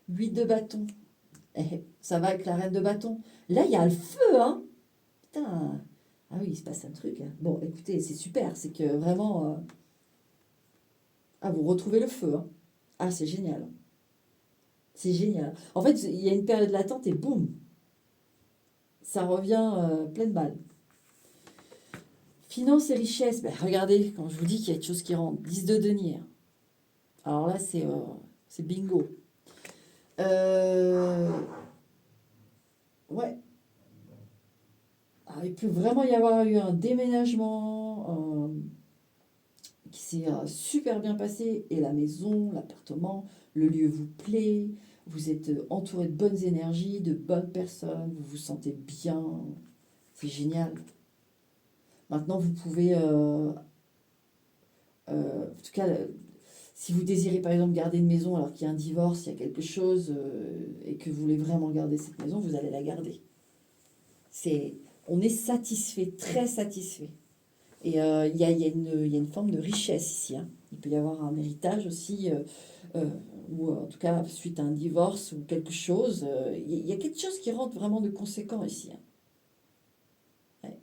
8 de bâton. Ça va avec la reine de bâton. Là, il y a le feu, hein. Putain. Ah oui, il se passe un truc. Hein. Bon, écoutez, c'est super. C'est que vraiment... Ah, vous retrouvez le feu. Hein. Ah, c'est génial. C'est génial. En fait, il y a une période latente et boum, ça revient pleine balle. Finance et richesse. Ben, regardez, quand je vous dis qu'il y a quelque chose qui rentre. 10 de denier. Alors là, c'est bingo. Ouais. Ah, il peut vraiment y avoir eu un déménagement qui s'est super bien passé. Et la maison, l'appartement, le lieu vous plaît. Vous êtes entouré de bonnes énergies, de bonnes personnes. Vous vous sentez bien. C'est génial. Maintenant, vous pouvez, en tout cas, si vous désirez par exemple garder une maison alors qu'il y a un divorce, il y a quelque chose, et que vous voulez vraiment garder cette maison, vous allez la garder. On est satisfait, très satisfait. Et il y a une forme de richesse ici. Hein. Il peut y avoir un héritage aussi, ou en tout cas suite à un divorce ou quelque chose. Il y a quelque chose qui rentre vraiment de conséquent ici. Hein. Ouais.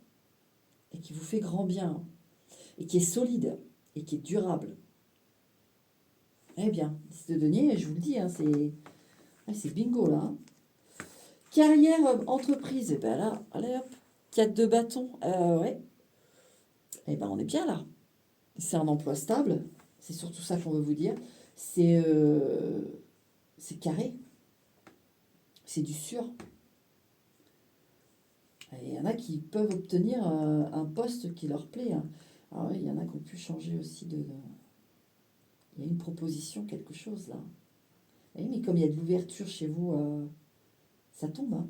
Et qui vous fait grand bien. Hein. Et qui est solide. Et qui est durable. Eh bien, 10 de denier, je vous le dis, hein, c'est bingo là. Hein. Carrière, entreprise, et ben là, allez hop, 4 de bâton, ouais. Eh ben on est bien là. C'est un emploi stable, c'est surtout ça qu'on veut vous dire. C'est carré, c'est du sûr. Et il y en a qui peuvent obtenir un poste qui leur plaît. Hein. Ah oui, il y en a qui ont pu changer aussi de. Il y a une proposition, quelque chose là. Oui, mais comme il y a de l'ouverture chez vous, ça tombe. Hein.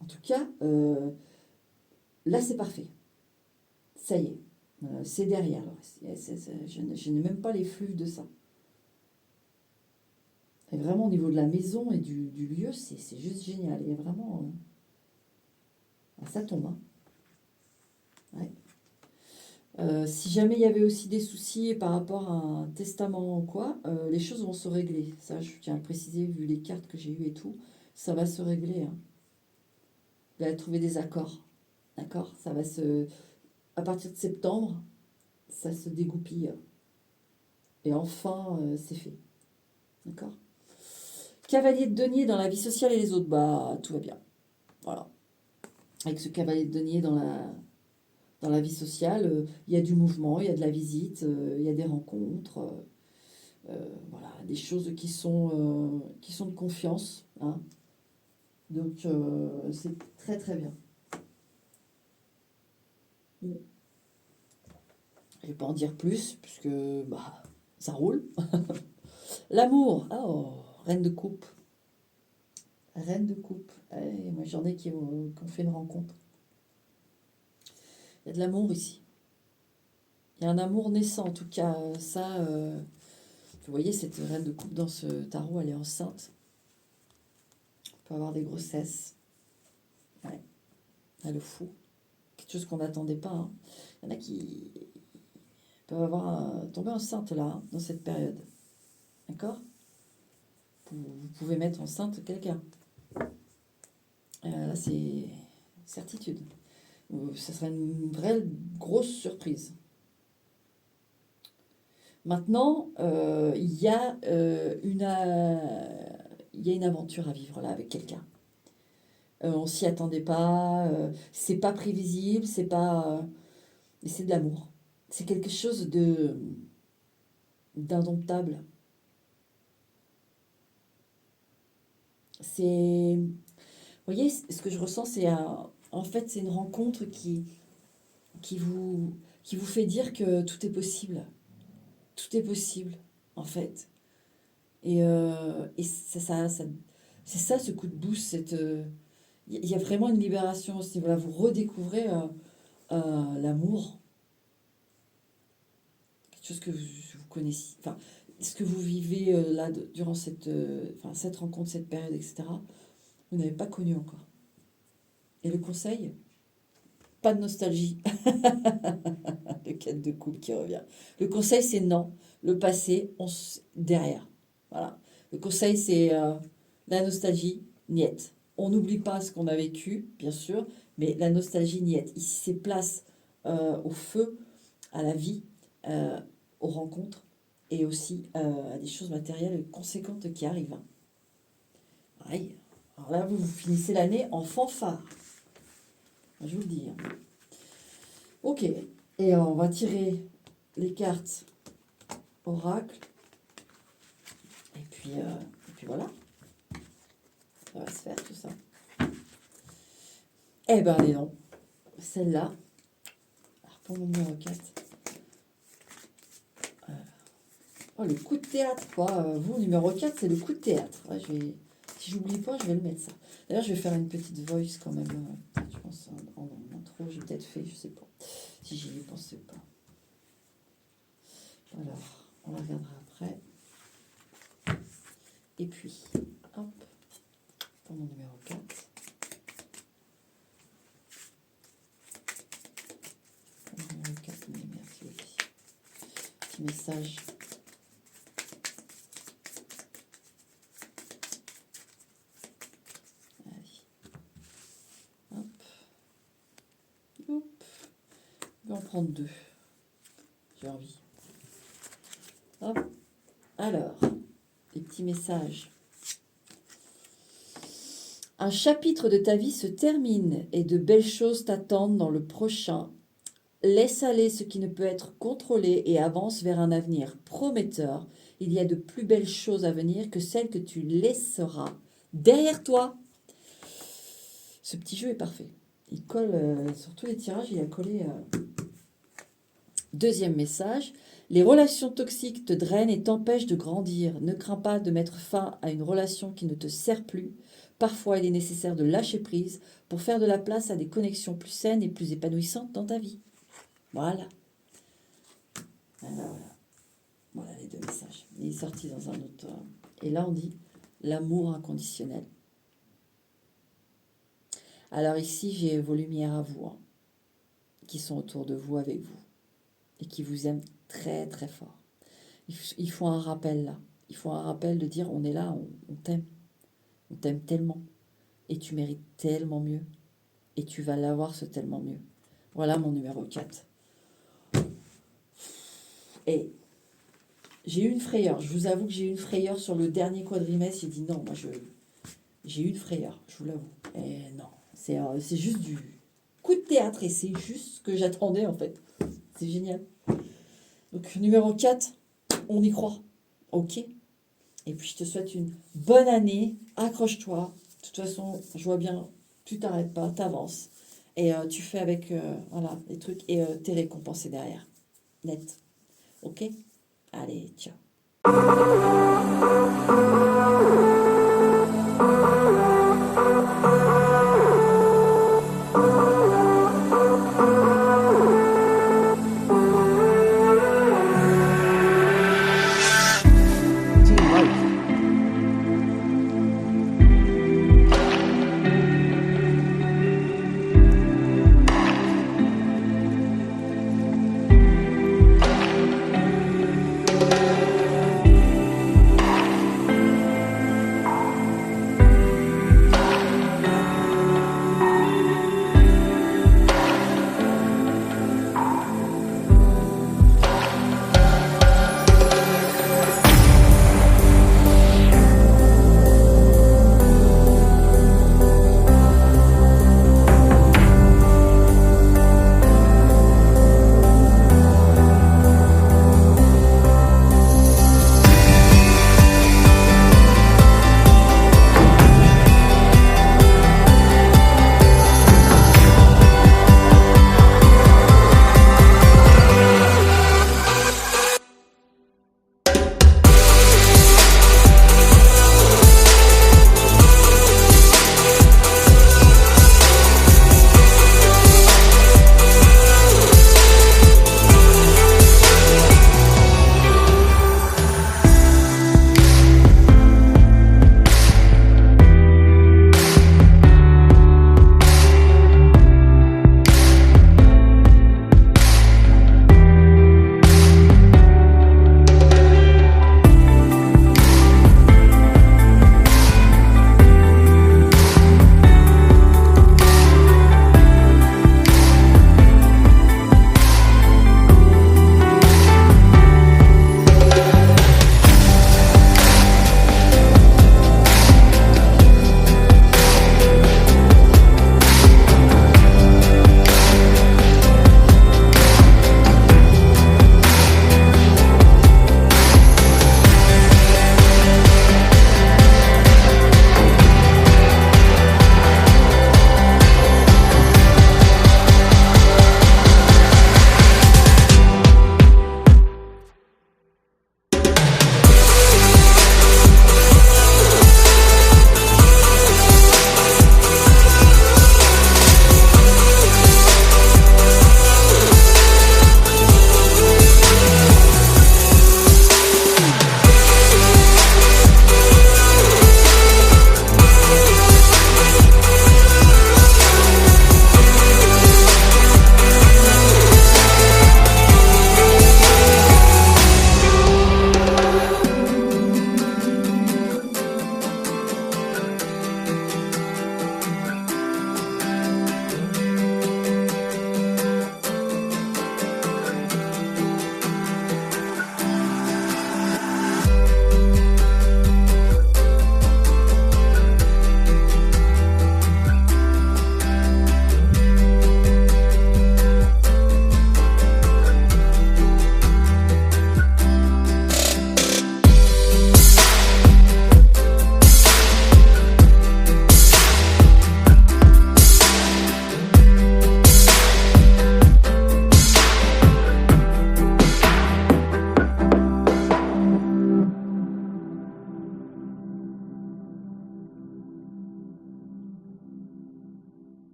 En tout cas, là c'est parfait. Ça y est. C'est derrière. Je n'ai même pas les flux de ça. Et vraiment au niveau de la maison et du lieu, c'est juste génial. Il y a vraiment... ça tombe. Hein. Ouais. Si jamais il y avait aussi des soucis par rapport à un testament ou quoi, les choses vont se régler. Ça, je tiens à le préciser, vu les cartes que j'ai eues et tout, ça va se régler. Hein. Vous allez trouver des accords. D'accord. Ça va se... À partir de septembre, ça se dégoupille. Et enfin, c'est fait. D'accord. Cavalier de denier dans la vie sociale et les autres, bah tout va bien. Voilà. Avec ce cavalier de denier dans la vie sociale, il y a du mouvement, il y a de la visite, il y a des rencontres, voilà, des choses qui sont de confiance. Hein. Donc c'est très très bien. Je ne vais pas en dire plus, puisque bah, ça roule. L'amour, oh, reine de coupe. Reine de coupe. Eh, moi j'en ai qui ont fait une rencontre. Il y a de l'amour ici. Il y a un amour naissant, en tout cas. Ça, vous voyez, cette reine de coupe dans ce tarot, elle est enceinte. On peut avoir des grossesses. Ouais. Ah, le fou. Quelque chose qu'on n'attendait pas. Hein. Il y en a qui peuvent tomber enceinte là, hein, dans cette période. D'accord. Vous pouvez mettre enceinte quelqu'un. Là, c'est certitude. Ça serait une vraie grosse surprise. Maintenant, il y a une aventure à vivre là avec quelqu'un. On s'y attendait pas, c'est pas prévisible, c'est pas, mais c'est de l'amour. C'est quelque chose de d'indomptable. C'est, voyez, ce que je ressens, en fait, c'est une rencontre qui vous, qui vous fait dire que tout est possible. Tout est possible, en fait. Et c'est ça ce coup de boost. Il y a vraiment une libération aussi. Voilà, vous redécouvrez l'amour, quelque chose que vous connaissiez. Enfin, ce que vous vivez là durant cette rencontre, cette période, etc. Vous n'avez pas connu encore. Et le conseil, pas de nostalgie. Le 4 de coupe qui revient. Le conseil, c'est non. Le passé, derrière. Voilà. Le conseil, c'est la nostalgie, niette. On n'oublie pas ce qu'on a vécu, bien sûr, mais la nostalgie, niette. Ici, c'est place au feu, à la vie, euh, aux rencontres et aussi à des choses matérielles conséquentes qui arrivent. Aïe. Alors là, vous finissez l'année en fanfare. Je vous le dis. Hein. Ok. Et on va tirer les cartes oracle. Et puis voilà. Ça va se faire tout ça. Eh ben, allez non. Celle-là. Alors, pour mon numéro 4. Oh, le coup de théâtre, quoi. Vous, numéro 4, c'est le coup de théâtre. Ouais, si j'oublie pas, je vais le mettre ça. D'ailleurs, je vais faire une petite voice quand même. Je pense en intro, j'ai peut-être fait, je sais pas. Si j'y ai pensé pas. Alors, on la regardera après. Et puis, hop, pour mon numéro 4. Pour mon numéro 4, mais merci aussi. Petit message. Hop. Je vais en prendre 2. J'ai envie. Hop. Alors, les petits messages. Un chapitre de ta vie se termine et de belles choses t'attendent dans le prochain. Laisse aller ce qui ne peut être contrôlé et avance vers un avenir prometteur. Il y a de plus belles choses à venir que celles que tu laisseras derrière toi. Ce petit jeu est parfait. Il colle sur tous les tirages, il a collé. Deuxième message, les relations toxiques te drainent et t'empêchent de grandir. Ne crains pas de mettre fin à une relation qui ne te sert plus. Parfois, il est nécessaire de lâcher prise pour faire de la place à des connexions plus saines et plus épanouissantes dans ta vie. Voilà. Voilà les 2 messages. Il est sorti dans un autre. Et là, on dit l'amour inconditionnel. Alors ici, j'ai vos lumières à vous, hein, qui sont autour de vous, avec vous, et qui vous aiment très très fort. Il faut un rappel là. Il faut un rappel de dire on est là, on t'aime. On t'aime tellement. Et tu mérites tellement mieux. Et tu vas l'avoir ce tellement mieux. Voilà mon numéro 4. Et j'ai eu une frayeur. Je vous avoue que j'ai eu une frayeur sur le dernier quadrimestre. J'ai dit non, j'ai eu une frayeur, je vous l'avoue. Et non, c'est juste du coup de théâtre et c'est juste ce que j'attendais en fait. C'est génial. Donc numéro 4, on y croit. Ok. Et puis je te souhaite une bonne année. Accroche-toi. De toute façon, je vois bien, tu t'arrêtes pas, t'avances. Et tu fais avec voilà, les trucs et t'es récompensé derrière. Net. Ok. Allez, ciao.